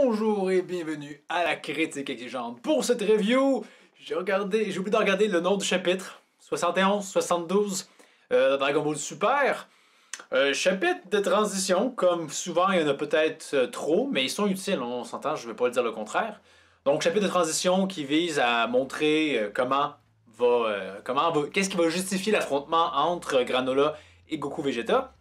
Bonjour et bienvenue à la critique exigeante. Pour cette review, j'ai oublié de regarder le nom du chapitre. 71, 72, Dragon Ball Super. Chapitre de transition, comme souvent il y en a peut-être trop, mais ils sont utiles, on s'entend, je ne vais pas le dire le contraire. Donc chapitre de transition qui vise à montrer qu'est-ce qui va justifier l'affrontement entre Granola et Goku Vegeta.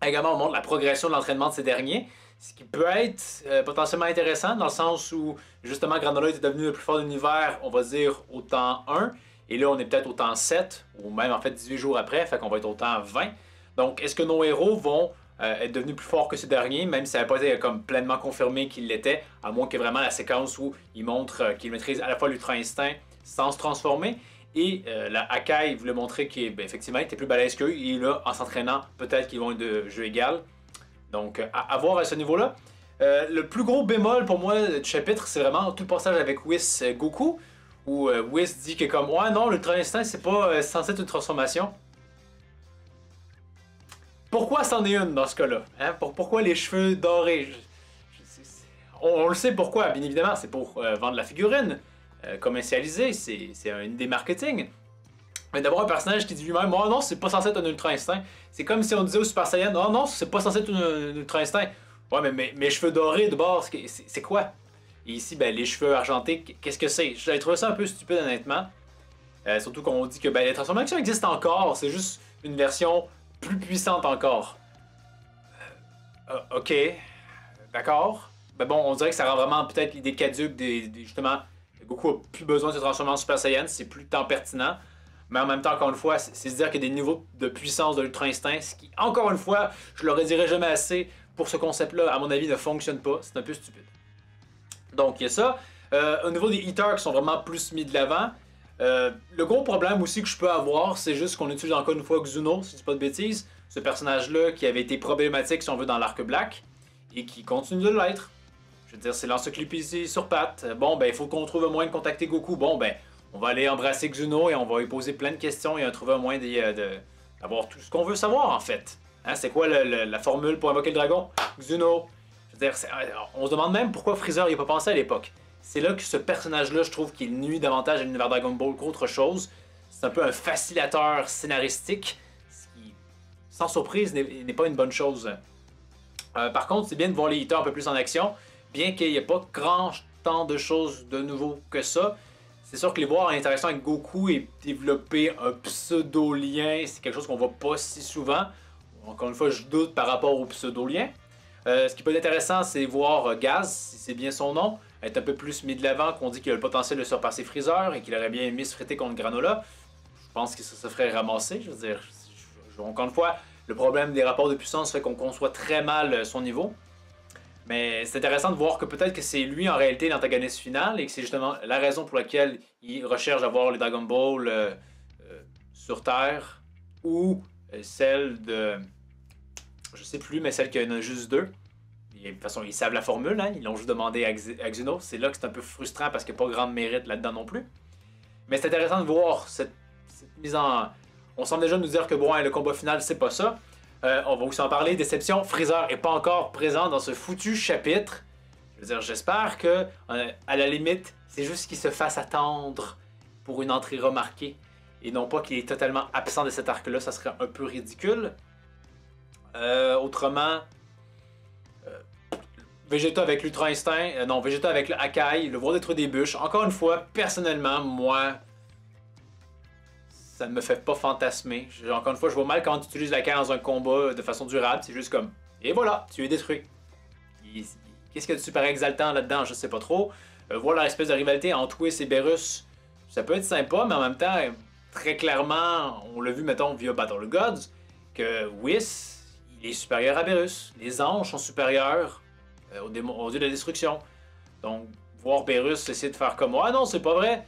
Également, on montre la progression de l'entraînement de ces derniers, ce qui peut être potentiellement intéressant dans le sens où justement Granola était devenu le plus fort de l'univers, on va dire au temps 1, et là on est peut-être au temps 7, ou même en fait 18 jours après, fait qu'on va être au temps 20. Donc est-ce que nos héros vont être devenus plus forts que ces derniers, même si ça n'a pas été comme pleinement confirmé qu'ils l'étaient, à moins que vraiment la séquence où ils montrent qu'ils maîtrisent à la fois l'Ultra Instinct sans se transformer. Et la Hakai voulait montrer qu'effectivement, il était plus balèze qu'eux. Et là, en s'entraînant, peut-être qu'ils vont être de jeu égal. Donc, à voir à ce niveau-là. Le plus gros bémol pour moi du chapitre, c'est vraiment tout le passage avec Whis Goku. Où Whis dit que comme, ouais, non, l'Ultra Instinct, c'est pas censé être une transformation. Pourquoi c'en est une dans ce cas-là? Hein? Pourquoi les cheveux dorés? On le sait pourquoi, bien évidemment, c'est pour vendre la figurine. Commercialisé, c'est une idée marketing. Mais d'avoir un personnage qui dit lui-même, oh non, c'est pas censé être un Ultra Instinct. C'est comme si on disait au Super Saiyan, oh non, c'est pas censé être un Ultra Instinct. Ouais, mais mes cheveux dorés de bord, c'est quoi? Et ici, ben, les cheveux argentés, qu'est-ce que c'est? J'avais trouvé ça un peu stupide, honnêtement. Surtout qu'on dit que ben, les transformations existent encore, c'est juste une version plus puissante encore. Ok, d'accord. Ben bon, on dirait que ça rend vraiment peut-être l'idée caduque justement. Goku a plus besoin de se transformer en Super Saiyan, c'est plus tant pertinent. Mais en même temps, encore une fois, c'est se dire qu'il y a des niveaux de puissance de l'Ultra Instinct, ce qui, encore une fois, je le redirai jamais assez, pour ce concept-là, à mon avis, ne fonctionne pas. C'est un peu stupide. Donc, il y a ça. Au niveau des Eaters qui sont vraiment plus mis de l'avant, le gros problème aussi que je peux avoir, c'est juste qu'on utilise encore une fois Xuno, si je dis pas de bêtises, ce personnage-là qui avait été problématique, si on veut, dans l'arc Black, et qui continue de l'être. Je veux dire, c'est l'encyclopédie sur pattes. Bon, ben, il faut qu'on trouve un moyen de contacter Goku. Bon, ben, on va aller embrasser Xuno et on va lui poser plein de questions et trouver un moyen d'avoir tout ce qu'on veut savoir, en fait. Hein, c'est quoi la formule pour invoquer le dragon? Xuno. Je veux dire, on se demande même pourquoi Freezer n'y a pas pensé à l'époque. C'est là que ce personnage-là, je trouve qu'il nuit davantage à l'univers Dragon Ball qu'autre chose. C'est un peu un facilitateur scénaristique, ce qui, sans surprise, n'est pas une bonne chose. Par contre, c'est bien de voir les Eaters un peu plus en action. Bien qu'il n'y ait pas grand tant de choses de nouveau que ça, c'est sûr que les voir en interaction avec Goku et développer un pseudo-lien, c'est quelque chose qu'on voit pas si souvent. Encore une fois, je doute par rapport au pseudo-lien. Ce qui peut être intéressant, c'est voir Gaz, si c'est bien son nom, être un peu plus mis de l'avant, qu'on dit qu'il a le potentiel de surpasser Freezer et qu'il aurait bien aimé se friter contre Granola. Je pense que ça se ferait ramasser. Je veux dire, encore une fois, le problème des rapports de puissance fait qu'on conçoit très mal son niveau. Mais c'est intéressant de voir que peut-être que c'est lui en réalité l'antagoniste final et que c'est justement la raison pour laquelle il recherche d'avoir les Dragon Ball sur Terre ou celle de... Je sais plus, mais celle qui en a juste deux. Et de toute façon, ils savent la formule, hein? Ils l'ont juste demandé à Xuno. C'est là que c'est un peu frustrant parce qu'il n'y a pas grand mérite là-dedans non plus. Mais c'est intéressant de voir cette mise en... On semble déjà nous dire que bon, hein, le combat final, c'est pas ça. On va aussi en parler, déception, Freezer est pas encore présent dans ce foutu chapitre. Je veux dire, j'espère que, à la limite, c'est juste qu'il se fasse attendre pour une entrée remarquée. Et non pas qu'il est totalement absent de cet arc-là, ça serait un peu ridicule. Autrement, Vegeta avec l'Ultra Instinct, non, Vegeta avec le Hakai, le voir détruire des bûches. Encore une fois, personnellement, moi... ça ne me fait pas fantasmer. Encore une fois, je vois mal quand tu utilises la carte dans un combat de façon durable. C'est juste comme, et voilà, tu es détruit. Qu'est-ce qu'il y a de super exaltant là-dedans? Je sais pas trop. Voir leur espèce de rivalité entre Whis et Beerus, ça peut être sympa, mais en même temps, très clairement, on l'a vu, mettons, via Battle Gods, que Whis, il est supérieur à Beerus. Les anges sont supérieurs aux dieux de la destruction. Donc, voir Beerus essayer de faire comme, ah non, c'est pas vrai.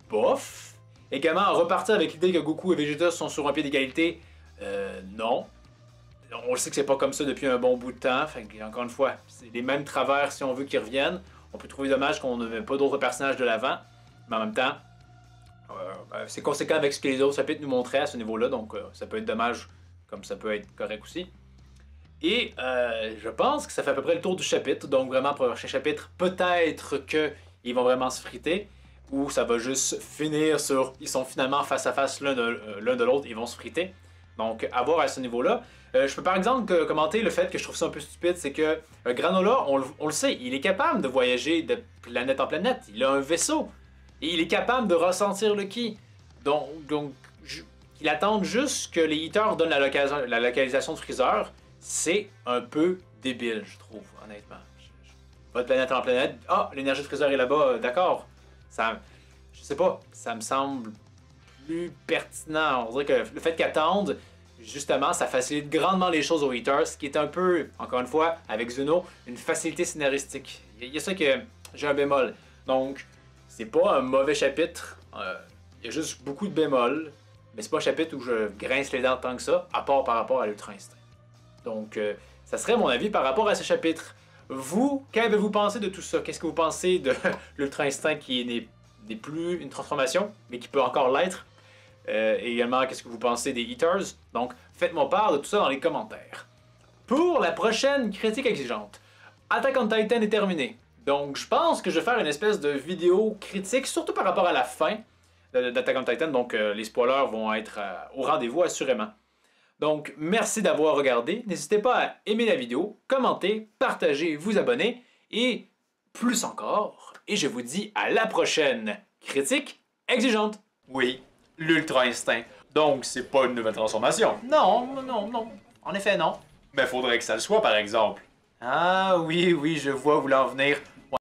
Bof. Également, repartir avec l'idée que Goku et Vegeta sont sur un pied d'égalité, non. On le sait que c'est pas comme ça depuis un bon bout de temps. Fait que, encore une fois, c'est les mêmes travers si on veut qu'ils reviennent. On peut trouver dommage qu'on n'ait pas d'autres personnages de l'avant. Mais en même temps, c'est conséquent avec ce que les autres chapitres nous montraient à ce niveau-là. Donc ça peut être dommage comme ça peut être correct aussi. Et je pense que ça fait à peu près le tour du chapitre. Donc vraiment pour le prochain chapitre, peut-être qu'ils vont vraiment se friter. Ou ça va juste finir sur ils sont finalement face à face l'un de l'autre, ils vont se friter. Donc à voir à ce niveau-là. Je peux par exemple commenter le fait que je trouve ça un peu stupide, c'est que Granola, on le sait, il est capable de voyager de planète en planète. Il a un vaisseau. Et il est capable de ressentir le ki. Donc qu'il attende juste que les Eaters donnent la localisation de Freezer, c'est un peu débile, je trouve, honnêtement. Pas de planète en planète. Ah, l'énergie de Freezer est là-bas, d'accord. Ça, je sais pas, ça me semble plus pertinent. On dirait que le fait qu'ils attendent, justement, ça facilite grandement les choses aux Eaters, ce qui est un peu, encore une fois, avec Zuno, une facilité scénaristique. Il y a ça que j'ai un bémol. Donc, c'est pas un mauvais chapitre. Il y a juste beaucoup de bémols. Mais c'est pas un chapitre où je grince les dents tant que ça, à part par rapport à l'Ultra Instinct. Donc, ça serait mon avis par rapport à ce chapitre. Vous, qu'avez-vous pensé de tout ça? Qu'est-ce que vous pensez de l'Ultra Instinct qui n'est plus une transformation, mais qui peut encore l'être? Et également, qu'est-ce que vous pensez des Eaters? Donc, faites-moi part de tout ça dans les commentaires. Pour la prochaine critique exigeante, Attack on Titan est terminé. Donc, je pense que je vais faire une espèce de vidéo critique, surtout par rapport à la fin d'Attack on Titan. Donc, les spoilers vont être au rendez-vous, assurément. Donc, merci d'avoir regardé. N'hésitez pas à aimer la vidéo, commenter, partager, vous abonner et plus encore. Et je vous dis à la prochaine critique exigeante. Oui, l'Ultra Instinct. Donc, c'est pas une nouvelle transformation. Non, non, non. En effet, non. Mais faudrait que ça le soit, par exemple. Ah oui, oui, je vois où l'en venir.